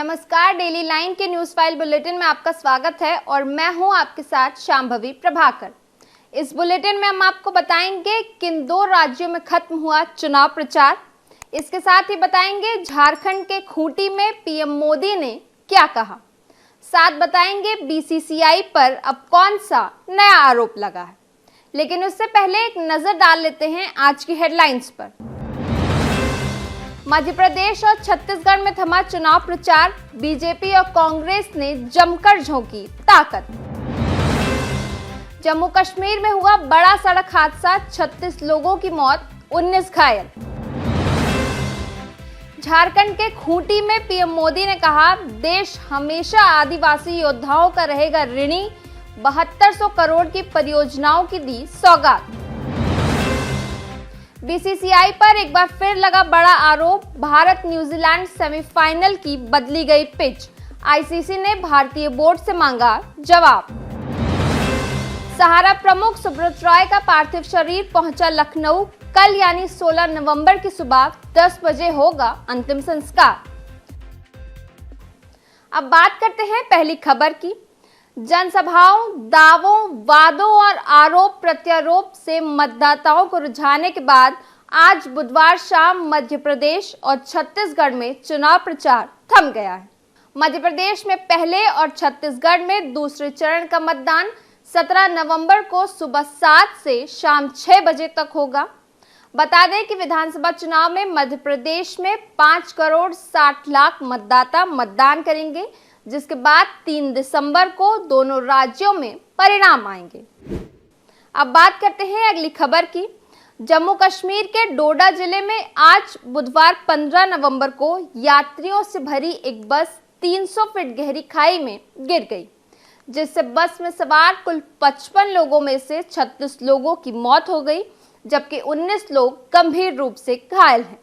नमस्कार, daily line के news file bulletin में आपका स्वागत है और मैं हूं आपके साथ शांभवी प्रभाकर। इस बुलेटिन में हम आपको बताएंगे किन 2 राज्यों में खत्म हुआ चुनाव प्रचार। इसके साथ ही बताएंगे झारखंड के खूंटी में पीएम मोदी ने क्या कहा। साथ बताएंगे बीसीसीआई पर अब कौन सा नया आरोप लगा है। लेकिन उससे पहले एक नजर डाल लेते हैं आज की हेडलाइंस पर। मध्य प्रदेश और छत्तीसगढ़ में थमा चुनाव प्रचार, बीजेपी और कांग्रेस ने जमकर झोंकी ताकत। जम्मू कश्मीर में हुआ बड़ा सड़क हादसा, 36 लोगों की मौत, 19 घायल। झारखंड के खूंटी में पीएम मोदी ने कहा, देश हमेशा आदिवासी योद्धाओं का रहेगा ऋणी, 7200 करोड़ की परियोजनाओं की दी सौगात। बीसीसीआई पर एक बार फिर लगा बड़ा आरोप, भारत न्यूजीलैंड सेमीफाइनल की बदली गई पिच, आईसीसी ने भारतीय बोर्ड से मांगा जवाब। सहारा प्रमुख सुब्रत रॉय का पार्थिव शरीर पहुंचा लखनऊ, कल यानी 16 नवंबर की सुबह 10 बजे होगा अंतिम संस्कार। अब बात करते हैं पहली खबर की। जनसभाओं, दावों, वादों और आरोप प्रत्यारोप से मतदाताओं को रुझाने के बाद आज बुधवार शाम मध्य प्रदेश और छत्तीसगढ़ में चुनाव प्रचार थम गया है। मध्य प्रदेश में पहले और छत्तीसगढ़ में दूसरे चरण का मतदान 17 नवंबर को सुबह 7 से शाम 6 बजे तक होगा। बता दें कि विधानसभा चुनाव में मध्य प्रदेश में 5 करोड़ 60 लाख मतदाता मतदान करेंगे, जिसके बाद 3 दिसंबर को दोनों राज्यों में परिणाम आएंगे। अब बात करते हैं अगली खबर की। जम्मू कश्मीर के डोडा जिले में आज बुधवार 15 नवंबर को यात्रियों से भरी एक बस 300 फीट गहरी खाई में गिर गई, जिससे बस में सवार कुल 55 लोगों में से 36 लोगों की मौत हो गई, जबकि 19 लोग गंभीर रूप से घायल हैं।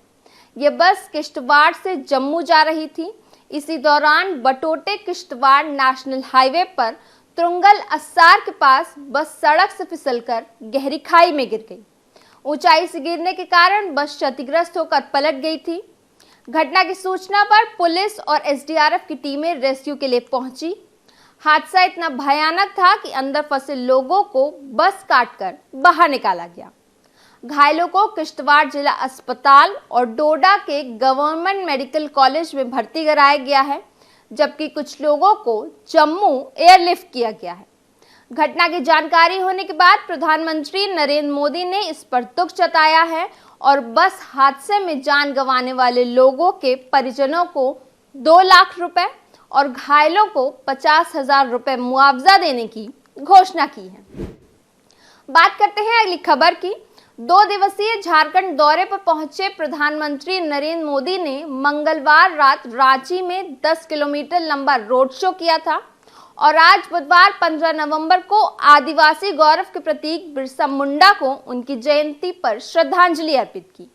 ये बस किश्तवाड़ से जम्मू जा रही थी। इसी दौरान बटोटे किश्तवाड़ नेशनल हाईवे पर तुरंगल अस्सार के पास बस सड़क से फिसलकर गहरी खाई में गिर गई। ऊंचाई से गिरने के कारण बस क्षतिग्रस्त होकर पलट गई थी। घटना की सूचना पर पुलिस और एसडीआरएफ की टीमें रेस्क्यू के लिए पहुंची। हादसा इतना भयानक था कि अंदर फंसे लोगों को बस काटकर बाहर निकाला गया। घायलों को किश्तवाड़ जिला अस्पताल और डोडा के गवर्नमेंट मेडिकल कॉलेज में भर्ती कराया गया है, जबकि कुछ लोगों को जम्मू एयरलिफ्ट किया गया है। घटना की जानकारी होने के बाद प्रधानमंत्री नरेंद्र मोदी ने इस पर दुख जताया है और बस हादसे में जान गंवाने वाले लोगों के परिजनों को 2 लाख रुपए और घायलों को 50,000 रुपए मुआवजा देने की घोषणा की है। बात करते हैं अगली खबर की। 2 दिवसीय झारखंड दौरे पर पहुंचे प्रधानमंत्री नरेंद्र मोदी ने मंगलवार रात रांची में 10 किलोमीटर लंबा रोड शो किया था और आज बुधवार 15 नवंबर को आदिवासी गौरव के प्रतीक बिरसा मुंडा को उनकी जयंती पर श्रद्धांजलि अर्पित की।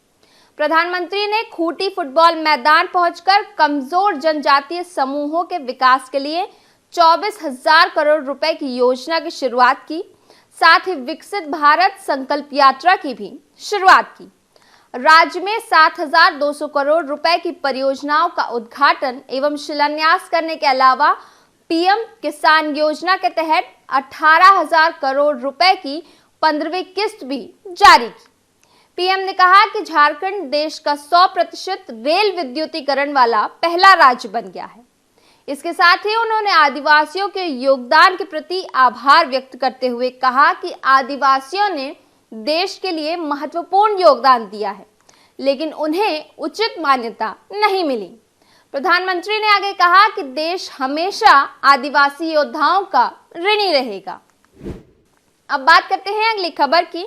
प्रधानमंत्री ने खूंटी फुटबॉल मैदान पहुंचकर कमजोर जनजातीय समूहों के विकास के लिए 24,000 करोड़ रुपए की योजना की शुरुआत की। साथ ही विकसित भारत संकल्प यात्रा की भी शुरुआत की। राज्य में 7,200 करोड़ रुपए की परियोजनाओं का उद्घाटन एवं शिलान्यास करने के अलावा पीएम किसान योजना के तहत 18,000 करोड़ रुपए की 15वीं किस्त भी जारी की। पीएम ने कहा कि झारखंड देश का 100% रेल विद्युतीकरण वाला पहला राज्य बन गया है। इसके साथ ही उन्होंने आदिवासियों के योगदान के प्रति आभार व्यक्त करते हुए कहा कि आदिवासियों ने देश के लिए महत्वपूर्ण योगदान दिया है, लेकिन उन्हें उचित मान्यता नहीं मिली। प्रधानमंत्री ने आगे कहा कि देश हमेशा आदिवासी योद्धाओं का ऋणी रहेगा। अब बात करते हैं अगली खबर की।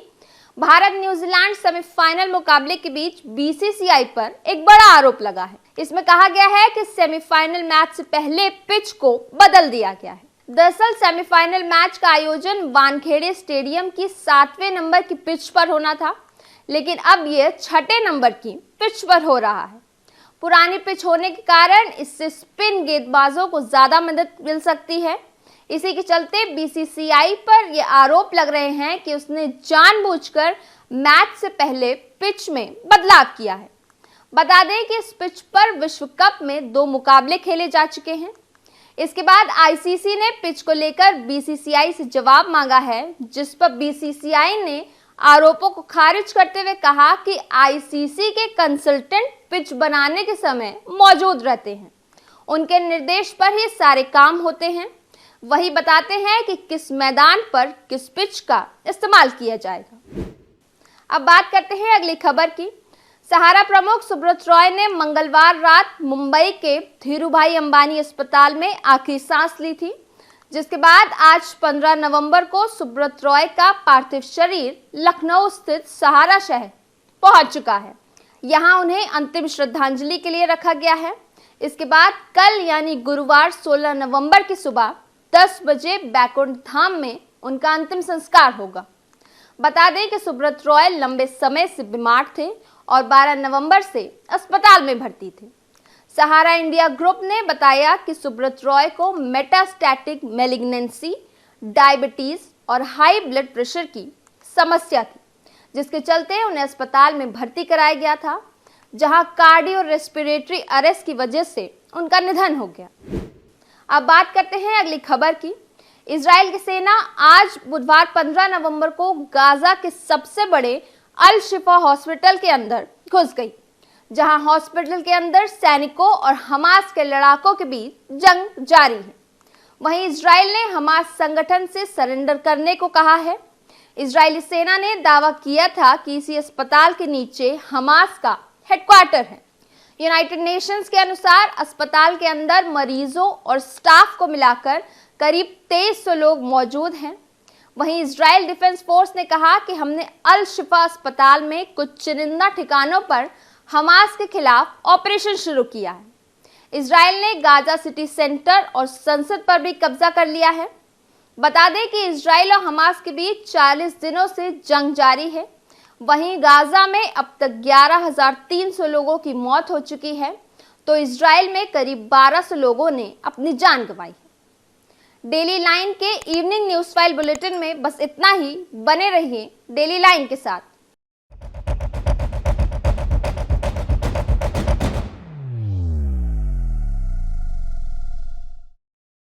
भारत न्यूजीलैंड सेमीफाइनल मुकाबले के बीच बीसीसीआई पर एक बड़ा आरोप लगा है। इसमें कहा गया है कि सेमीफाइनल मैच से पहले पिच को बदल दिया गया है। दरअसल सेमीफाइनल मैच का आयोजन वानखेड़े स्टेडियम की 7वें नंबर की पिच पर होना था, लेकिन अब यह 6ठे नंबर की पिच पर हो रहा है। पुरानी पिच होने के कारण इससे स्पिन गेंदबाजों को ज्यादा मदद मिल सकती है। इसी के चलते बीसीसीआई पर यह आरोप लग रहे हैं कि उसने जानबूझकर मैच से पहले पिच में बदलाव किया है। बता दें कि इस पिच पर विश्व कप में 2 मुकाबले खेले जा चुके हैं। इसके बाद आईसीसी ने पिच को लेकर बीसीसीआई से जवाब मांगा है, जिस पर बीसीसीआई ने आरोपों को खारिज करते हुए कहा कि आईसीसी के कंसल्टेंट पिच बनाने के समय मौजूद रहते हैं, उनके निर्देश पर ही सारे काम होते हैं, वही बताते हैं कि किस मैदान पर किस पिच का इस्तेमाल किया जाएगा। अब बात करते हैं अगली खबर की। सहारा प्रमुख सुब्रत रॉय ने मंगलवार रात मुंबई के धीरूभाई अंबानी अस्पताल में आखिरी सांस ली थी, जिसके बाद आज 15 नवंबर को सुब्रत रॉय का पार्थिव शरीर लखनऊ स्थित सहारा शहर पहुंच चुका है। यहां उन्हें अंतिम श्रद्धांजलि के लिए रखा गया है। इसके बाद कल यानी गुरुवार 16 नवंबर की सुबह 10 बजे बैकुंठ धाम में उनका अंतिम संस्कार होगा। बता दें कि सुब्रत रॉय लंबे समय से बीमार थे और 12 नवंबर से अस्पताल में भर्ती थे। सहारा इंडिया ग्रुप ने बताया कि सुब्रत रॉय को मेटास्टैटिक मैलिग्नेंसी, डायबिटीज और हाई ब्लड प्रेशर की समस्या थी, जिसके चलते उन्हें अस्पताल में भर्ती कराया गया था, जहां कार्डियो रेस्पिरेटरी अरेस्ट की वजह से उनका निधन हो गया। अब बात करते हैं अगली खबर की। इजराइल की सेना आज बुधवार 15 नवंबर को गाजा के सबसे बड़े अल शिफा हॉस्पिटल के अंदर घुस गई, जहां हॉस्पिटल के अंदर सैनिकों और हमास के लड़ाकों के बीच जंग जारी है। वहीं इजराइल ने हमास संगठन से सरेंडर करने को कहा है। इजरायली सेना ने दावा किया था कि इसी अस्पताल के नीचे हमास का हेडक्वार्टर है। यूनाइटेड नेशंस के अनुसार अस्पताल के अंदर मरीजों और स्टाफ को मिलाकर करीब 2300 लोग मौजूद हैं। वहीं इजराइल डिफेंस फोर्स ने कहा कि हमने अल शिफा अस्पताल में कुछ चुनिंदा ठिकानों पर हमास के खिलाफ ऑपरेशन शुरू किया है। इजराइल ने गाजा सिटी सेंटर और संसद पर भी कब्जा कर लिया है। बता दें कि इजराइल और हमास के बीच 40 दिनों से जंग जारी है। वहीं गाजा में अब तक 11,300 लोगों की मौत हो चुकी है, तो इजराइल में करीब 1200 लोगों ने अपनी जान गंवाई है। डेली लाइन के इवनिंग न्यूज फाइल बुलेटिन में बस इतना ही। बने रहिए डेली लाइन के साथ।